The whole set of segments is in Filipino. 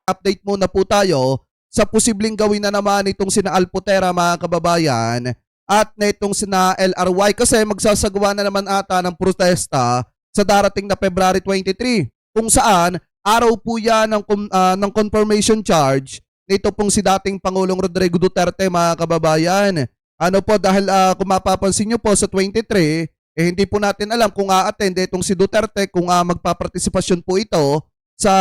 update muna po tayo sa posibleng gawin na naman itong sina Alputera mga kababayan at netong sina LRY kasi magsasagawa na naman ata ng protesta sa darating na February 23 kung saan araw po yan ng confirmation charge nito pong si dating Pangulong Rodrigo Duterte mga kababayan. Ano po dahil kung mapapansin nyo po sa 23 hindi po natin alam kung a-attend itong si Duterte kung magpapartisipasyon po ito sa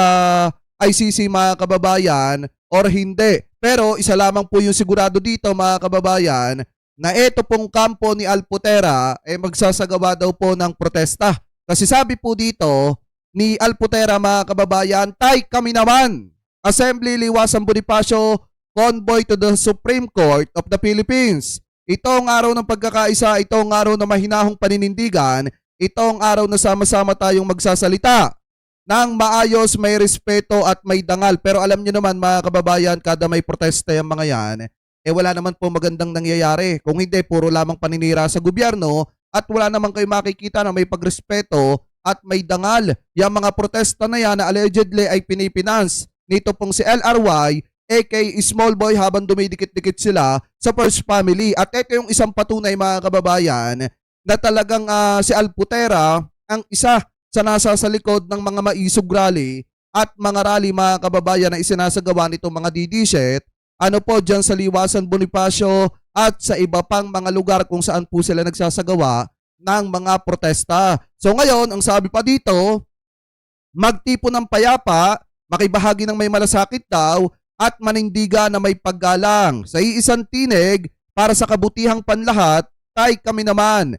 ICC mga kababayan or hindi. Pero isa lamang po yung sigurado dito mga kababayan na ito pong kampo ni Alputera magsasagawa daw po ng protesta. Kasi sabi po dito ni Alputera mga kababayan, tay kami naman. Assembly Liwasan Bonifacio Convoy to the Supreme Court of the Philippines. Itong araw ng pagkakaisa, itong araw na mahinahong paninindigan, itong araw na sama-sama tayong magsasalita ng maayos, may respeto at may dangal. Pero alam niyo naman mga kababayan, kada may protesta yung mga yan, wala naman po magandang nangyayari. Kung hindi, puro lamang paninira sa gobyerno at wala naman kayo makikita na may pagrespeto at may dangal. Yung mga protesta na yan na allegedly ay pinipinance nito pong si LRY, aka Small Boy habang dumidikit-dikit sila sa First Family. At ito yung isang patunay mga kababayan na talagang si Alputera ang isa sa nasa sa likod ng mga maisog rally at mga rally mga kababayan na isinasagawa nitong mga DD-set ano po dyan sa Liwasan Bonifacio at sa iba pang mga lugar kung saan po sila nagsasagawa ng mga protesta. So ngayon, ang sabi pa dito, magtipon ng payapa, makibahagi ng may malasakit daw, at manindiga na may paggalang. Sa iisang tinig, para sa kabutihang panlahat, tay kami naman.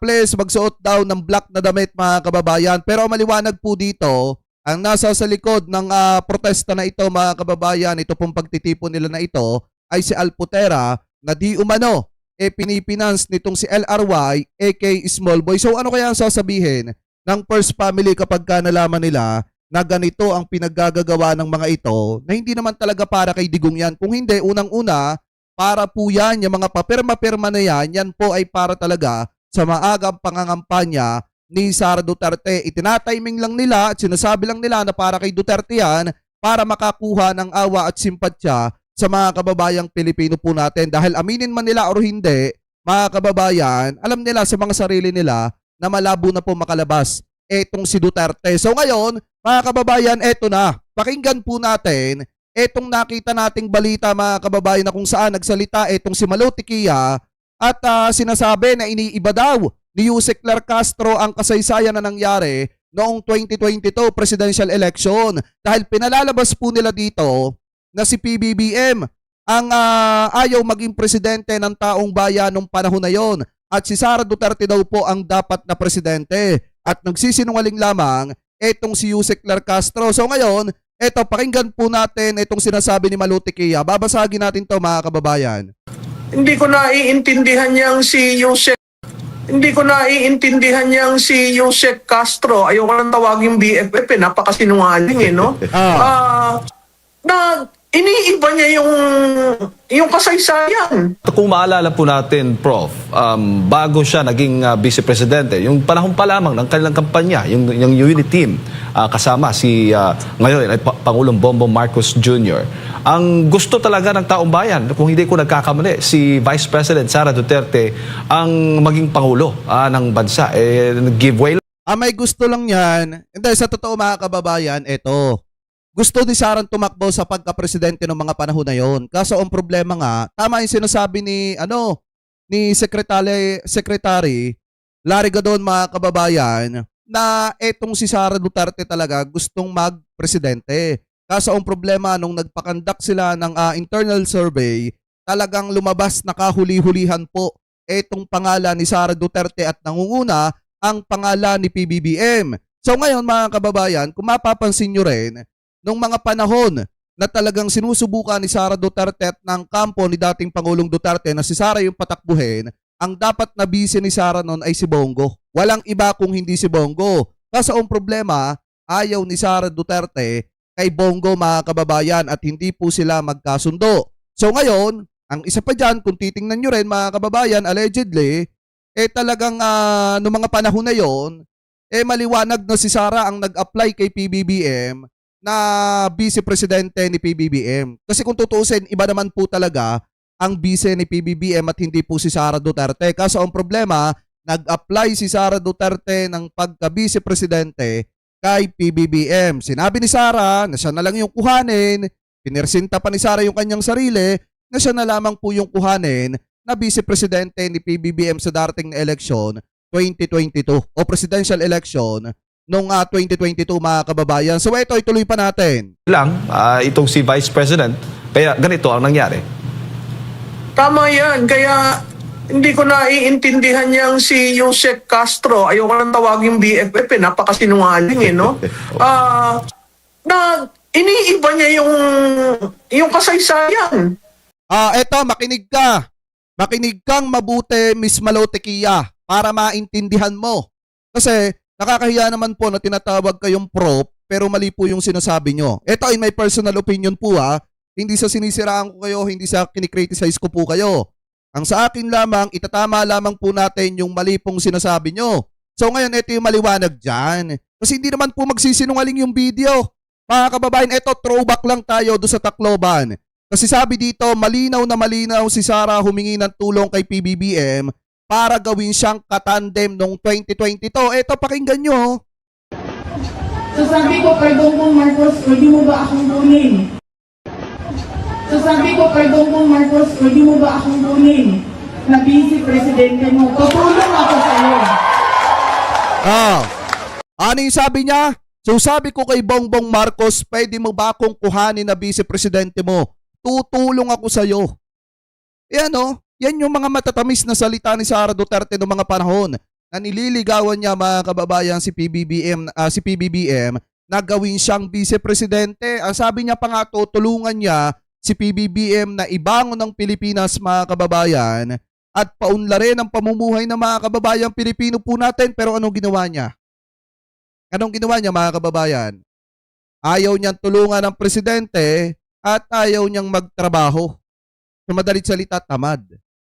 Please, magsuot daw ng black na damit mga kababayan. Pero maliwanag po dito, ang nasa sa likod ng protesta na ito mga kababayan, ito pong pagtitipon nila na ito, ay si Alputera na di umano, pinipinance nitong si LRY, aka Small Boy. So ano kaya ang sasabihin ng First Family kapag nalaman nila na ganito ang pinaggagawa ng mga ito na hindi naman talaga para kay Digong yan. Kung hindi, unang-una, para po yan, yung mga papirma-pirma na yan, yan po ay para talaga sa maagang pangangampanya ni Sara Duterte. Itinatiming lang nila at sinasabi lang nila na para kay Duterte yan para makakuha ng awa at simpatsya sa mga kababayang Pilipino po natin. Dahil aminin man nila o hindi, mga kababayan, alam nila sa mga sarili nila na malabo na po makalabas etong si Duterte. So ngayon, mga kababayan, eto na. Pakinggan po natin etong nakita nating balita mga kababayan na kung saan nagsalita etong si Malo Tiquia at sinasabi na iniiba daw ni Yusek Lar Castro ang kasaysayan na nangyari noong 2022 presidential election dahil pinalalabas po nila dito na si PBBM ang ayaw maging presidente ng taong bayan nung panahon na yon at si Sara Duterte daw po ang dapat na presidente at nagsisinungaling lamang etong si Yusek Lar Castro. So ngayon, eto pakinggan po natin etong sinasabi ni Malo Tiquia. Babasagin natin to mga kababayan. Hindi ko naiintindihan yang si Yusek Castro. Ayoko nang tawagin BFF, napakasinungaling no? Na iniiba niya yung kasaysayan. Kung maalala po natin, Prof, bago siya naging Vice Presidente, yung panahon pa lamang ng kanilang kampanya, yung unity team, kasama si ngayon ay Pangulong Bongbong Marcos Jr. Ang gusto talaga ng taong bayan, kung hindi ko nagkakamali, si Vice President Sara Duterte ang maging Pangulo ng bansa. Give way. May gusto lang yan. Hindi, sa totoo mga kababayan, eto. Gusto ni Sarang tumakbo sa pagka-presidente ng mga panahon na yon. Kaso ang problema nga, tama yung sinasabi ni Secretary Larry Gadon mga kababayan na etong si Sara Duterte talaga gustong mag-presidente. Kaso ang problema nung nagpakandak sila ng internal survey, talagang lumabas na kahuli-hulihan po etong pangalan ni Sara Duterte at nangunguna ang pangalan ni PBBM. So ngayon mga kababayan, kung mapapansin nyo rin, nung mga panahon na talagang sinusubukan ni Sara Duterte at ng kampo ni dating Pangulong Duterte na si Sara yung patakbuhin, ang dapat na bise ni Sara noon ay si Bongo. Walang iba kung hindi si Bongo. Kaso ang problema, ayaw ni Sara Duterte kay Bongo mga kababayan at hindi po sila magkasundo. So ngayon, ang isa pa dyan, kung titingnan nyo rin mga kababayan, allegedly, talagang noong mga panahon na yon, maliwanag na si Sara ang nag-apply kay PBBM na vice presidente ni PBBM. Kasi kung tutuusin, iba naman po talaga ang vice ni PBBM at hindi po si Sara Duterte. Kaso ang problema, nag-apply si Sara Duterte ng pagka-vice presidente kay PBBM. Sinabi ni Sara na siya na lang yung kuhanin, pinirsinta pa ni Sara yung kanyang sarili na siya na lamang po yung kuhanin na vice presidente ni PBBM sa darating na eleksyon 2022 o presidential election noong 2022 mga kababayan. So ito, ituloy pa natin. Itong si Vice President, kaya ganito ang nangyari. Tama yan. Kaya hindi ko naiintindihan yang si Yusek Castro. Ayoko nang tawaging BFF. Napakasinungaling no? Na iniiba niya yung kasaysayan. Eto, makinig ka. Makinig kang mabuti, Miss Malotekia, para maintindihan mo. Kasi nakakahiya naman po na tinatawag kayong prop, pero mali po yung sinasabi nyo. Ito, in my personal opinion po hindi sa sinisiraan ko kayo, hindi sa kinikriticize ko po kayo. Ang sa akin lamang, itatama lamang po natin yung mali pong sinasabi nyo. So ngayon, ito yung maliwanag dyan. Kasi hindi naman po magsisinungaling yung video. Mga kababayan, ito throwback lang tayo do sa Tacloban. Kasi sabi dito, malinaw na malinaw si Sara humingi ng tulong kay PBBM para gawin siyang katandem noong 2022. Ito, pakinggan nyo. So sabi ko kay Bongbong Marcos, pwede mo ba akong kunin? So sabi ko kay Bongbong Marcos, pwede mo ba akong kunin? Na vice presidente mo, tutulong ako sa'yo. Ano yung sabi niya? So sabi ko kay Bongbong Marcos, pwede mo ba akong kuhanin na vice presidente mo? Tutulong ako sa'yo. Yan yan yung mga matatamis na salita ni Sara Duterte noong mga panahon na nililigawan niya mga kababayan si PBBM na gawin siyang vice presidente. Ang sabi niya pa nga, tutulungan niya si PBBM na ibangon ng Pilipinas mga kababayan at paunlarin ang pamumuhay ng mga kababayang Pilipino po natin. Pero anong ginawa niya? Anong ginawa niya mga kababayan? Ayaw niyang tulungan ng presidente at ayaw niyang magtrabaho. Sa madalit salita, tamad.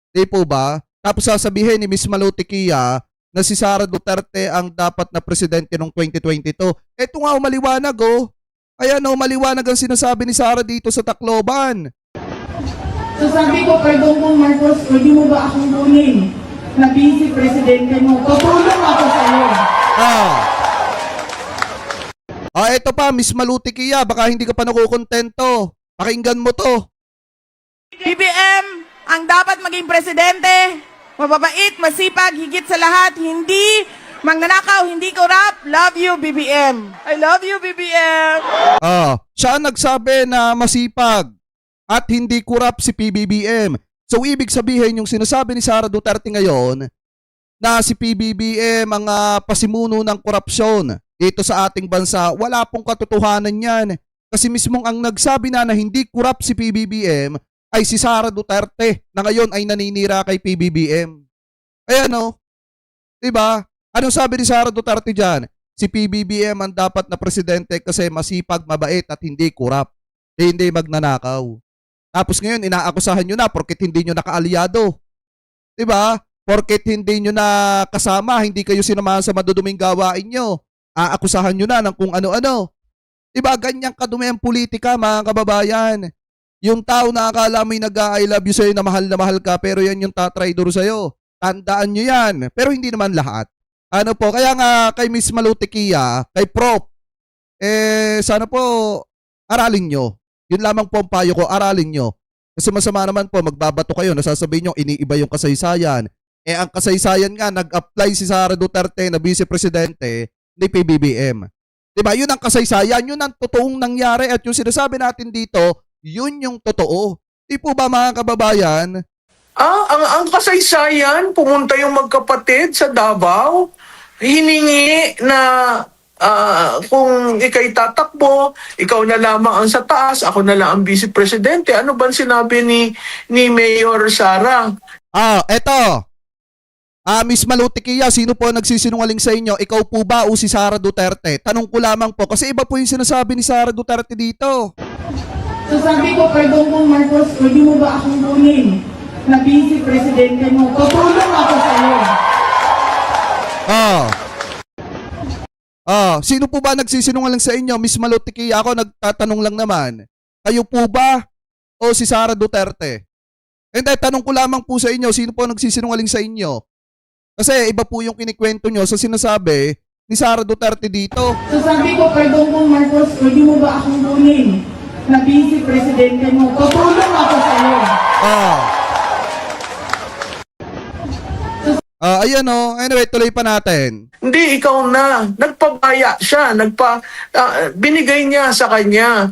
Di po ba? Tapos sasabihin ni Miss Malotekia na si Sara Duterte ang dapat na presidente noong 2022. Ito nga maliwanag Ayan maliwanag ang sinasabi ni Sara dito sa Tacloban. So sabi ko kay Bongbong Marcos, pwede mo ba akong kunin? Na vice presidente mo, tutulong ako sa'yo. Ito pa, Miss Malotekia, baka hindi ka pa nakukontento. Pakinggan mo to. BBM ang dapat maging presidente, mababait, masipag, higit sa lahat, hindi magnanakaw, hindi corrupt. Love you, BBM. I love you, BBM. Siya ang nagsabi na masipag at hindi kurap si PBBM. So ibig sabihin yung sinasabi ni Sara Duterte ngayon na si PBBM ang pasimuno ng korupsyon dito sa ating bansa, wala pong katotohanan yan. Kasi mismong ang nagsabi na hindi kurap si PBBM ay si Sara Duterte na ngayon ay naninira kay PBBM. Ayan diba? Anong sabi ni Sara Duterte dyan? Si PBBM ang dapat na presidente kasi masipag, mabait at hindi kurap. Hindi magnanakaw. Tapos ngayon, inaakusahan nyo na porket hindi nyo nakaalyado. Diba? Porket hindi nyo na kasama, hindi kayo sinamahan sa maduduming gawain nyo. Aakusahan nyo na ng kung ano-ano. Diba? Ganyang kadumi ang politika, mga kababayan. Yung tao na akala mo'y nag-I love you sa'yo na mahal ka, pero yan yung tatraidor sa'yo. Tandaan nyo yan. Pero hindi naman lahat. Kaya nga kay Miss Malotekia, kay Prop, sana po aralin nyo. Yun lamang po ang payo ko, aralin nyo. Kasi masama naman po, magbabato kayo, nasasabihin nyo, iniiba yung kasaysayan. Ang kasaysayan nga, nag-apply si Sara Duterte na vice presidente ni PBBM. Diba? Yun ang kasaysayan, yun ang totoong nangyari at yung sinasabi natin dito, yun yung totoo. Di po ba mga kababayan? Ang kasaysayan, pumunta yung magkapatid sa Davao, hiningi na kung ikay tatakbo, ikaw na lamang ang sa taas, ako na lang ang vice presidente. Ano ba sinabi ni Mayor Sara? Eto. Miss Malotekia, sino po ang nagsisinungaling sa inyo? Ikaw po ba o si Sara Duterte? Tanong ko lamang po kasi iba po yung sinasabi ni Sara Duterte dito. So sabi ko kay Bongbong Marcos, pwede mo ba akong kunin? Na vice presidente mo, tutulong ako sa'yo. Sino po ba nagsisinungaling sa inyo? Miss Malutiki, ako nagtatanong lang naman. Kayo po ba o si Sara Duterte? Hindi, tanong ko lamang po sa inyo, sino po nagsisinungaling sa inyo? Kasi iba po yung kinikwento nyo sa sinasabi ni Sara Duterte dito. So sabi ko kay Bongbong Marcos, pwede mo ba akong kunin na vice presidente mo? Tutulong ako sa'yo. Ayan o. Anyway, tuloy pa natin. Hindi, ikaw na. Nagpabaya siya. Binigay niya sa kanya.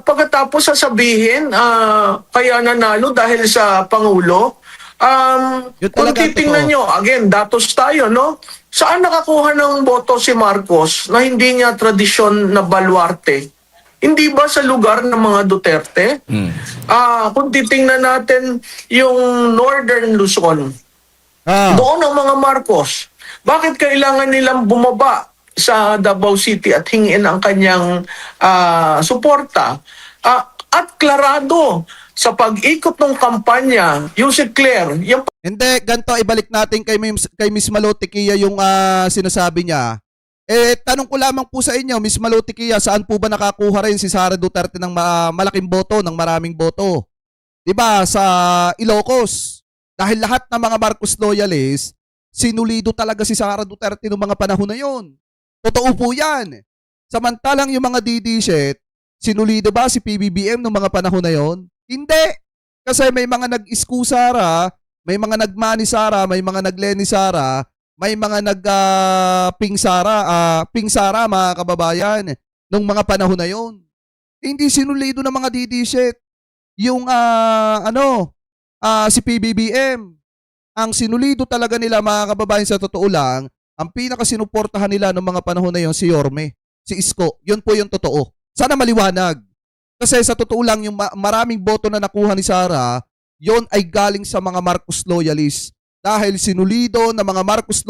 Pagkatapos sasabihin, kaya nanalo dahil sa Pangulo. Yun Kung talaga ang titingnan totoo. nyo, again, datos tayo, no? Saan nakakuha ng boto si Marcos na hindi niya tradisyon na baluarte? Hindi ba sa lugar ng mga Duterte? Kung titingnan natin yung Northern Luzon, doon ang mga Marcos. Bakit kailangan nilang bumaba sa Davao City at hingin ang kanyang suporta? At klarado sa pag-ikot ng kampanya, yung si Claire, yung Hindi, ganito, ibalik natin kay Miss Malutikia yung sinasabi niya. Tanong ko lamang po sa inyo, Miss Malutikia, saan po ba nakakuha rin si Sara Duterte ng malaking boto, ng maraming boto? Diba, sa Ilocos. Dahil lahat ng mga Marcos loyalists, sinulido talaga si Sara Duterte noong mga panahon na yon. Totoo po yan. Samantalang yung mga DD-shit, sinulido ba si PBBM noong mga panahon na yon? Hindi. Kasi may mga nag-isku Sara, may mga nagmani Sara, may mga nagleni Sara, may mga nag-ping Sara, mga kababayan, noong mga panahon na yon. Hindi sinulido ng mga DD-shit. Yung si PBBM. Ang sinulido talaga nila, mga kababayan, sa totoo lang, ang pinakasinuportahan nila noong mga panahon na yon si Yorme, si Isko. Yun po yung totoo. Sana maliwanag. Kasi sa totoo lang, yung maraming boto na nakuha ni Sara, yon ay galing sa mga Marcos loyalists. Dahil sinulido ng mga Marcos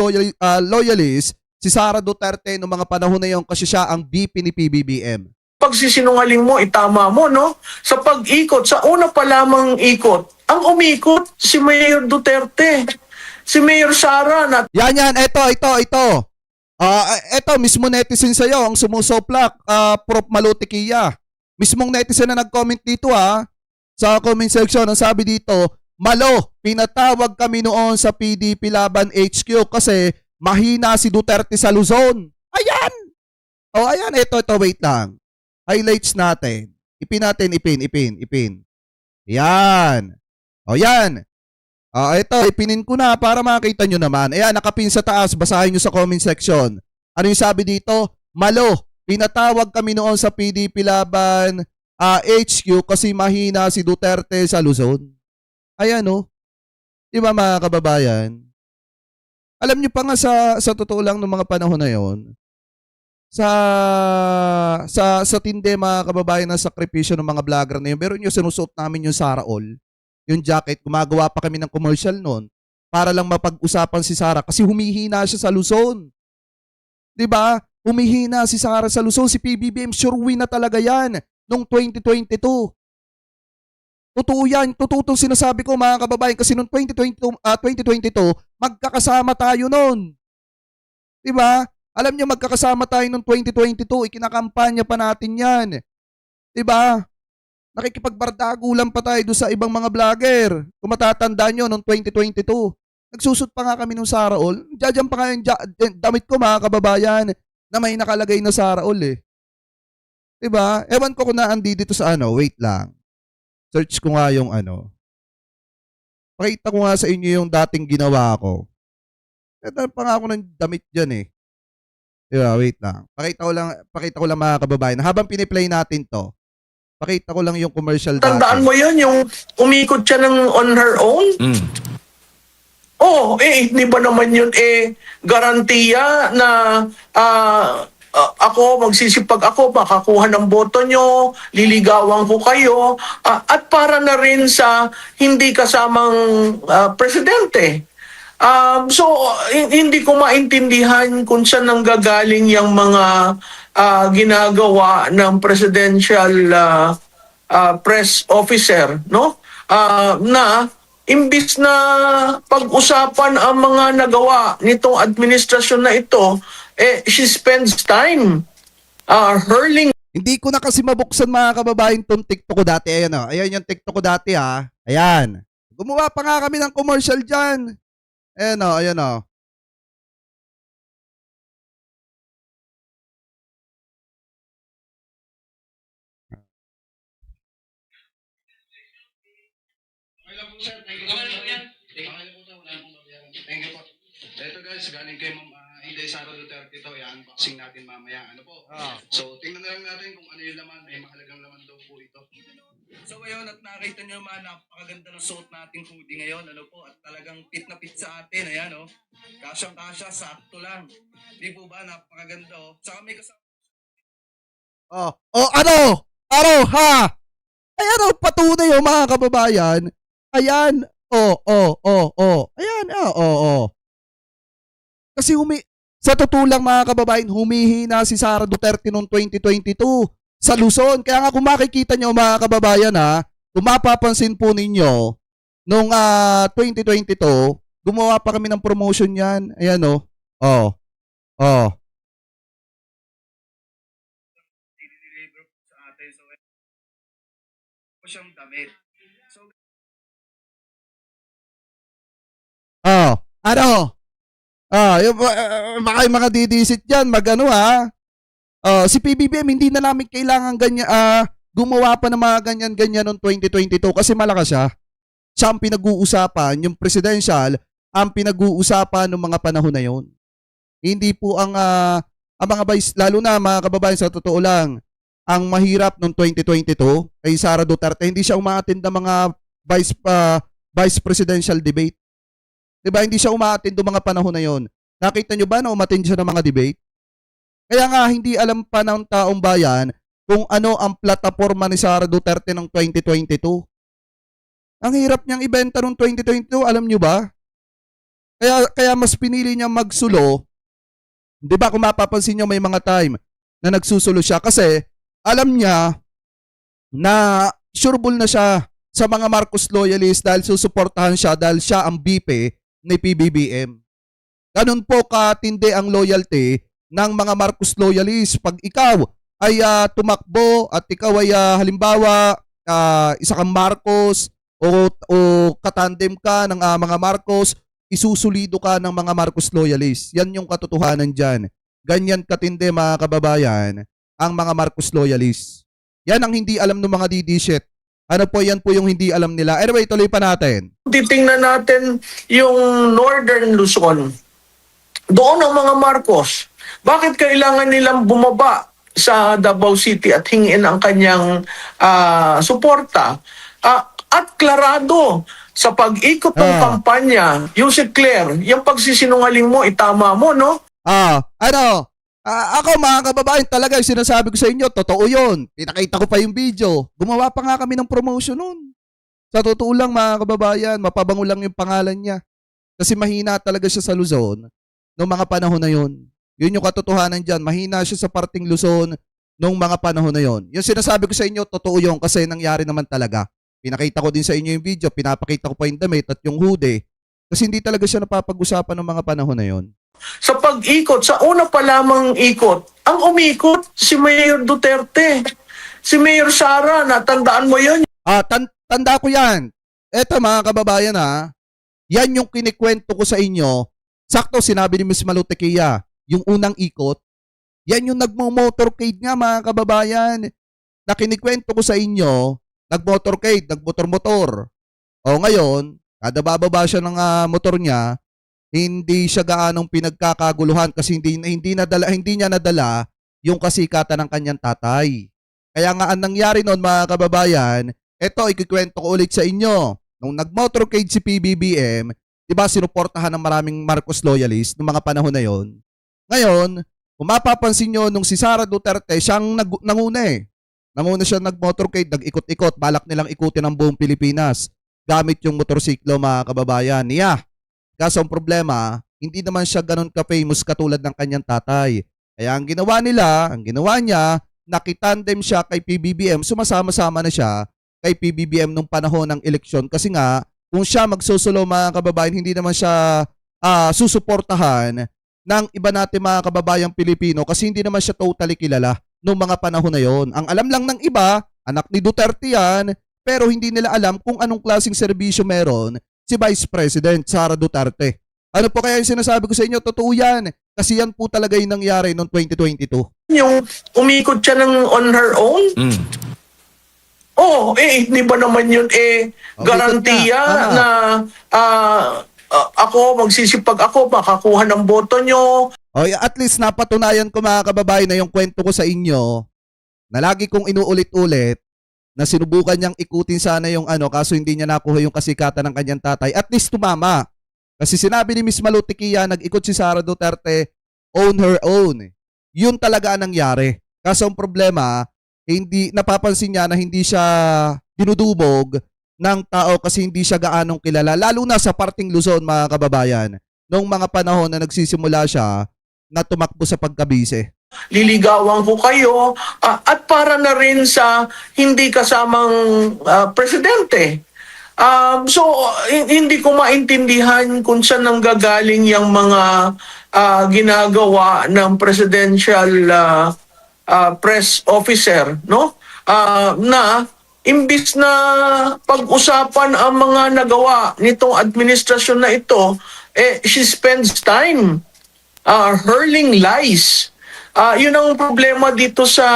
loyalists si Sara Duterte noong mga panahon na yon kasi siya ang VP ni PBBM. pagsisinungaling mo, itama mo, no? Sa pag-ikot, sa una pa lamang ikot, ang umikot si Mayor Duterte. Si Mayor Sara na Yan, ito. Ito, mismo netizen sa'yo, ang sumusoplak, Prof. Malutikia. Mismong netizen na nag-comment dito sa comment section, ang sabi dito, Malo, pinatawag kami noon sa PDP Laban HQ kasi mahina si Duterte sa Luzon. Ayan! Ayan, ito, wait lang. Highlights natin. Ipin. Yan. Yan. Ito, ipinin ko na para makita nyo naman. Ayan, nakapin sa taas. Basahin nyo sa comment section. Ano yung sabi dito? Malo, pinatawag kami noon sa PDP Laban HQ kasi mahina si Duterte sa Luzon. Ayan, Di ba, mga kababayan? Alam nyo pa nga sa totoo lang ng mga panahon na yon, sa tindi, mga kababayan, ng sakripisyo ng mga vlogger na yun, meron nyo sinusuot namin yung Sara All, yung jacket, gumagawa pa kami ng commercial noon para lang mapag-usapan si Sara kasi humihina siya sa Luzon. 'Di ba? Humihina si Sara sa Luzon, si PBBM sure win na talaga 'yan noong 2022. Totoo 'yan, totoo 'tong sinasabi ko, mga kababayan, kasi noong 2022 magkakasama tayo noon. 'Di ba? Alam niyo, magkakasama tayo noong 2022, ikinakampanya pa natin 'yan. 'Di ba? Nakikipagbardago lang pa tayo doon sa ibang mga vlogger. Kung matatandaan nyo, noong 2022, nagsusot pa nga kami ng Sara All. Diyan pa nga yung damit ko, mga kababayan, na may nakalagay na Sara All eh. Diba? Ewan ko kung naandi dito sa wait lang. Search ko nga yung Pakita ko nga sa inyo yung dating ginawa ko. Ito pa nga ako ng damit dyan eh. Diba? Wait lang. Pakita ko lang, mga kababayan. Habang piniplay natin to, pakita ko lang yung commercial tandaan mo yun, yung umikot siya on her own. Di ba naman yun garantiya na magsisipag ako, makakuha ng boto nyo, liligawan ko kayo, at para na rin sa hindi kasamang presidente. Hindi ko maintindihan kung saan nanggagaling yung mga ginagawa ng presidential press officer, no? Na imbis na pag-usapan ang mga nagawa nitong administrasyon na ito, she spends time hurling. Hindi ko na kasi mabuksan mga kababayan tong TikTok ko dati. Ayan o. Ayan yung TikTok ko dati ha. Ayan. Gumawa pa nga kami ng commercial dyan. Ayan o. Ayan o. Okay lang po, sir. Thank you. Okay lang yan. Okay lang po, sir. Wala akong mabayaran. Thank you po. Ito guys, galing kay Ma'am Inday Sara Duterte ito. I-unboxing natin mamaya. Ano po? So, tingnan na lang natin kung ano yung laman. May mahalagang laman daw po ito. So, ngayon, at nakita nyo naman, napakaganda ng suot nating hoodie ngayon. Ano po? At talagang fit na fit sa atin. Ayan, oh. Kasyang-kasya, sakto lang. Di po ba? Napakaganda, oh. Saka may kasama. Oh. Oh, ano? Ano, ha? Ayan o, patunay o mga kababayan. Ayan. Ayan, Kasi sa totoo lang mga kababayan, humihina si Sara Duterte noong 2022 sa Luzon. Kaya nga kung makikita nyo mga kababayan ha, kung mapapansin po ninyo, noong 2022, gumawa pa kami ng promotion yan. Ayan o. I-deliver po sa atin. So, po siyang damit. So, Ano? Baka yung mga didisit dyan, magano ha. Si PBBM, hindi na namin kailangan ganyan, gumawa pa ng mga ganyan-ganyan noong 2022 kasi malakas siya. Siya ang pinag-uusapan, yung presidential, ang pinag-uusapan ng mga panahon na yon. Hindi po ang mga vice, lalo na mga kababayan, sa totoo lang, ang mahirap noong 2022 ay Sara Duterte, hindi siya umaattend ng mga vice presidential debate. Diba, hindi siya umaattend ng mga panahon na yon. Nakita nyo ba na umattend siya ng mga debate? Kaya nga, hindi alam pa ng taong bayan kung ano ang plataforma ni Sara Duterte ng 2022. Ang hirap niyang ibenta noong 2022, alam nyo ba? Kaya mas pinili niya magsulo. Di ba kung mapapansin niyo may mga time na nagsusulo siya kasi alam niya na sureball na siya sa mga Marcos loyalist dahil susuportahan siya dahil siya ang BP ni PBBM. Ganun po katindi ang loyalty ng mga Marcos loyalist. Pag ikaw ay tumakbo at ikaw ay halimbawa isa kang Marcos o katandem ka ng mga Marcos, isusulido ka ng mga Marcos loyalist. Yan yung katotohanan dyan. Ganyan katindi mga kababayan ang mga Marcos loyalist. Yan ang hindi alam ng mga DD-shit. Ano po, yan po yung hindi alam nila. Anyway, tuloy pa natin. Titingnan natin yung Northern Luzon. Doon ang mga Marcos. Bakit kailangan nilang bumaba sa Davao City at hingin ang kanyang suporta? At klarado sa pag-ikot ng kampanya, yung si Claire, yung pagsisinungaling mo, itama mo, no? Ako mga kababayan, talaga yung sinasabi ko sa inyo, totoo yun. Pinakita ko pa yung video. Gumawa pa nga kami ng promotion nun. Sa totoo lang mga kababayan, mapabango lang yung pangalan niya. Kasi mahina talaga siya sa Luzon noong mga panahon na yun. Yun yung katotohanan dyan. Mahina siya sa parting Luzon noong mga panahon na yun. Yung sinasabi ko sa inyo, totoo yun kasi nangyari naman talaga. Pinakita ko din sa inyo yung video, pinapakita ko pa yung damit at yung hoodie. Kasi hindi talaga siya napapag-usapan ng mga panahon na yun. Sa pag-ikot, sa una pa lamang ikot, ang umikot si Mayor Duterte. Si Mayor Sara, natandaan mo yun? Tanda ko yan. Eto mga kababayan yan yung kinikwento ko sa inyo. Sakto sinabi ni Ms. Malutequia, yung unang ikot, yan yung nagmo-motorcade nga mga kababayan. Na kinikwento ko sa inyo, nagmotorcade, nagmotor-motor. O ngayon, kada bababa siya ng motor niya, hindi siya gaanong pinagkakaguluhan kasi hindi niya nadala yung kasikatan ng kanyang tatay. Kaya nga ang nangyari noon mga kababayan, eto ikikwento ko ulit sa inyo. Nung nag-motorcade si PBBM, di ba sinuportahan ng maraming Marcos loyalist noong mga panahon na yon. Ngayon, kung mapapansin nyo, nung si Sara Duterte, siyang nanguna eh. Nanguna siya nag-motorcade, nag-ikot-ikot, balak nilang ikutin ang buong Pilipinas gamit yung motorsiklo mga kababayan. Kaso ang problema, hindi naman siya ganun ka-famous katulad ng kanyang tatay. Kaya ang ginawa niya, nakitandem siya kay PBBM, sumasama-sama na siya kay PBBM nung panahon ng eleksyon. Kasi nga, kung siya magsusulo mga kababayan, hindi naman siya susuportahan ng iba natin mga kababayang Pilipino kasi hindi naman siya totally kilala noong mga panahon na yon. Ang alam lang ng iba, anak ni Duterte yan, pero hindi nila alam kung anong klaseng serbisyo meron si Vice President Sara Duterte. Ano po kaya yung sinasabi ko sa inyo? Totoo yan. Kasi yan po talaga yung nangyari noong 2022. Yung umikot siya ng on her own? Oo, di ba naman yun garantiya Tama. na ako, magsisipag ako, makakuha ng boto nyo. O, at least napatunayan ko mga kababayan na yung kwento ko sa inyo na lagi kong inuulit-ulit na sinubukan niyang ikutin sana yung kaso hindi niya nakuha yung kasikatan ng kanyang tatay. At least tumama. Kasi sinabi ni Miss Malutikia, nag-ikot si Sara Duterte on her own. Yun talaga ang nangyari. Kaso ang problema, hindi napapansin niya na hindi siya dinudubog ng tao kasi hindi siya gaanong kilala. Lalo na sa parting Luzon, mga kababayan. Noong mga panahon na nagsisimula siya na tumakbo sa pagkabise. Liligawan ko kayo at para na rin sa hindi kasamang presidente. So, hindi ko maintindihan kung saan nanggagaling yung mga ginagawa ng presidential press officer, no? Na imbis na pag-usapan ang mga nagawa nitong administrasyon na ito, she spends time hurling lies. Yun ang problema dito sa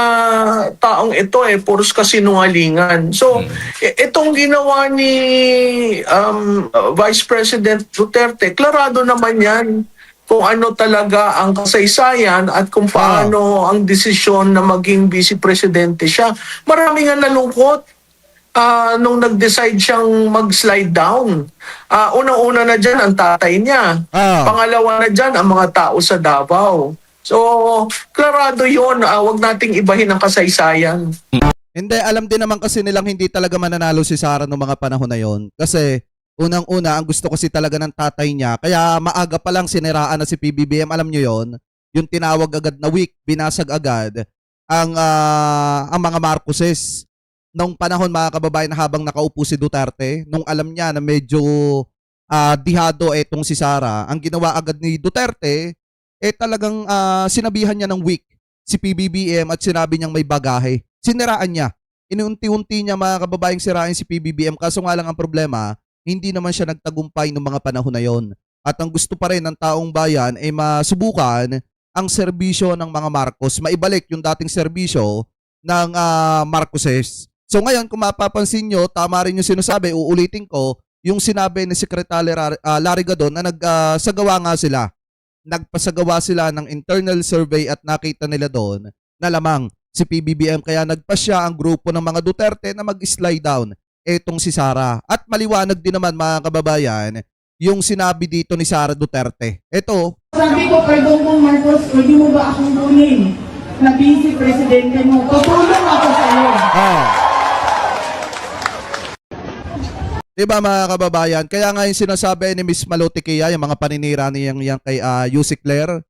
taong ito, puros kasinungalingan. So, itong ginawa ni Vice President Duterte, klarado naman yan kung ano talaga ang kasaysayan at kung paano ang desisyon na maging vice presidente siya. Marami nga nalungkot nung nag-decide siyang mag-slide down. Unang-una na dyan ang tatay niya. Pangalawa na dyan ang mga tao sa Davao. So, klarado yun. Huwag nating ibahin ang kasaysayan. Hindi, alam din naman kasi nilang hindi talaga mananalo si Sara noong mga panahon na yon. Kasi unang-una, ang gusto kasi talaga ng tatay niya, kaya maaga pa lang siniraan na si PBBM, alam nyo yon, yung tinawag agad na weak, binasag agad ang mga Marcoses. Noong panahon mga kababayan na habang nakaupo si Duterte, nung alam niya na medyo dihado etong si Sara, ang ginawa agad ni Duterte, talagang sinabihan niya ng weak si PBBM at sinabi niyang may bagahe. Siniraan niya. Inunti-unti niya mga kababayang sirain si PBBM, kaso nga lang ang problema, hindi naman siya nagtagumpay noong mga panahon na yon. At ang gusto pa rin ng taong bayan ay masubukan ang serbisyo ng mga Marcos, maibalik yung dating serbisyo ng Marcoses. So ngayon, kung mapapansin nyo, tama rin yung sinasabi, uulitin ko, yung sinabi ni Secretary Larry Gadon na nagsagawa nga sila. Nagpasagawa sila ng internal survey at nakita nila doon na lamang si PBBM, kaya nagpasya ang grupo ng mga Duterte na mag-slide down etong si Sara. At maliwanag din naman mga kababayan yung sinabi dito ni Sara Duterte. Ito. Sabi ko kay Bongbong Marcos, pwede mo ba akong kunin na vice presidente mo? Tutulong ako sa iyo. Diba mga kababayan? Kaya nga yung sinasabi ni Miss Malutikia, yung mga paninira niyang kay Yusik Claire,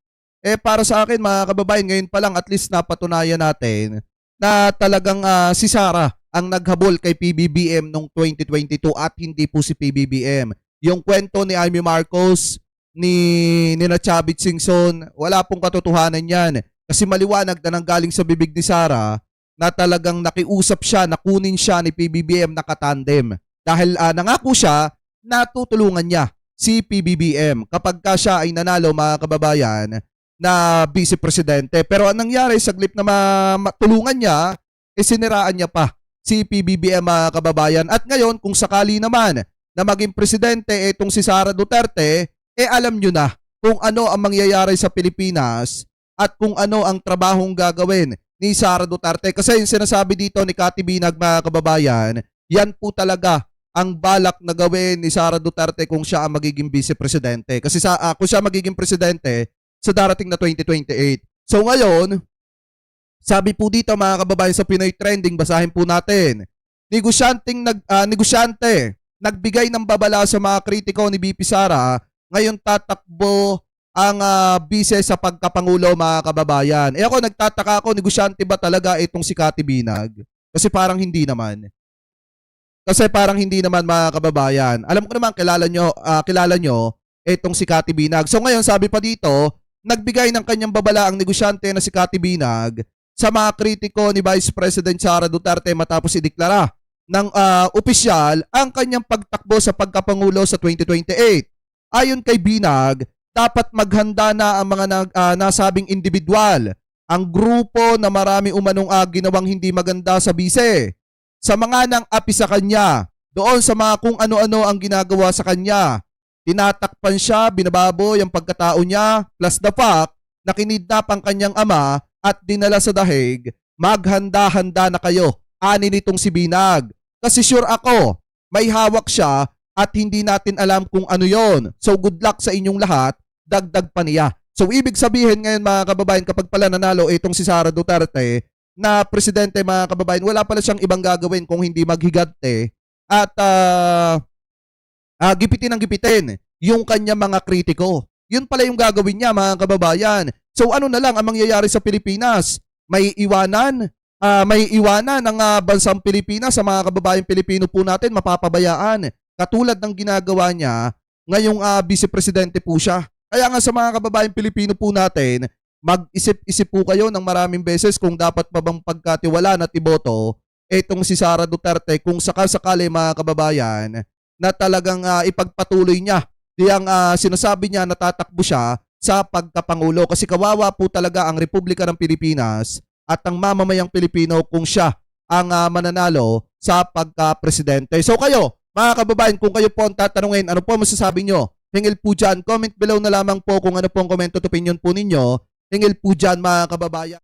para sa akin mga kababayan, ngayon pa lang at least napatunayan natin na talagang si Sara ang naghabol kay PBBM noong 2022 at hindi po si PBBM. Yung kwento ni Amy Marcos, ni Chavit Singson, wala pong katotohanan yan. Kasi maliwanag na nanggaling sa bibig ni Sara na talagang nakiusap siya, nakunin siya ni PBBM na katandem. Dahil nangako siya na tutulungan niya si PBBM kapag ka siya ay nanalo mga kababayan na vice presidente. Pero anong nangyari, saglit na matulungan niya, siniraan niya pa si PBBM mga kababayan. At ngayon, kung sakali naman na maging presidente itong si Sara Duterte, alam nyo na kung ano ang mangyayari sa Pilipinas at kung ano ang trabahong gagawin ni Sara Duterte. Kasi yung sinasabi dito ni Cathy Binag mga kababayan, yan po talaga ang balak na gawin ni Sara Duterte kung siya ang magiging vice-presidente. Kasi kung siya magiging presidente sa darating na 2028. So ngayon, sabi po dito mga kababayan sa Pinoy Trending, basahin po natin. Negosyante, nagbigay ng babala sa mga kritiko ni BP Sara, ngayon tatakbo ang vice sa pagkapangulo mga kababayan. Ako nagtataka ako, negosyante ba talaga itong si Cathy Binag? Kasi parang hindi naman. Mga kababayan. Alam ko naman kilala nyo itong si Cathy Binag. So ngayon sabi pa dito, nagbigay ng kanyang babala ang negosyante na si Cathy Binag sa mga kritiko ni Vice President Sara Duterte matapos ideklara ng opisyal ang kanyang pagtakbo sa pagkapangulo sa 2028. Ayon kay Binag, dapat maghanda na ang mga nasabing individual, ang grupo na marami umanong ginawang hindi maganda sa bise, sa mga nang api sa kanya, doon sa mga kung ano-ano ang ginagawa sa kanya. Tinatakpan siya, binababoy ang pagkatao niya, plus the fact na kinidnap ang kanyang ama at dinala sa dahig. Maghanda-handa na kayo, ani nitong si Binag. Kasi sure ako, may hawak siya at hindi natin alam kung ano yon. So good luck sa inyong lahat, dagdag pa niya. So ibig sabihin ngayon mga kababayan, kapag pala nanalo itong si Sara Duterte na presidente mga kababayan, wala pala siyang ibang gagawin kung hindi maghigante at gipitin ang gipitin yung kanya mga kritiko. Yun pala yung gagawin niya mga kababayan. So ano na lang ang mangyayari sa Pilipinas? May iwanan ng bansang Pilipinas sa mga kababayan Pilipino po natin, mapapabayaan. Katulad ng ginagawa niya, ngayong vice-presidente po siya. Kaya nga sa mga kababayan Pilipino po natin, mag-isip-isip po kayo ng maraming beses kung dapat pa bang pagkatiwalaan at iboto itong si Sara Duterte kung sakasakali mga kababayan na talagang ipagpatuloy niya diyang sinasabi niya na tatakbo siya sa pagkapangulo, kasi kawawa po talaga ang Republika ng Pilipinas at ang mamamayang Pilipino kung siya ang mananalo sa pagka-presidente. So kayo, mga kababayan, kung kayo po ang tatanungin, ano po masasabi nyo? Hingil po dyan, comment below na lamang po kung ano po ang comment at opinion po ninyo. Hingil po dyan mga kababayan.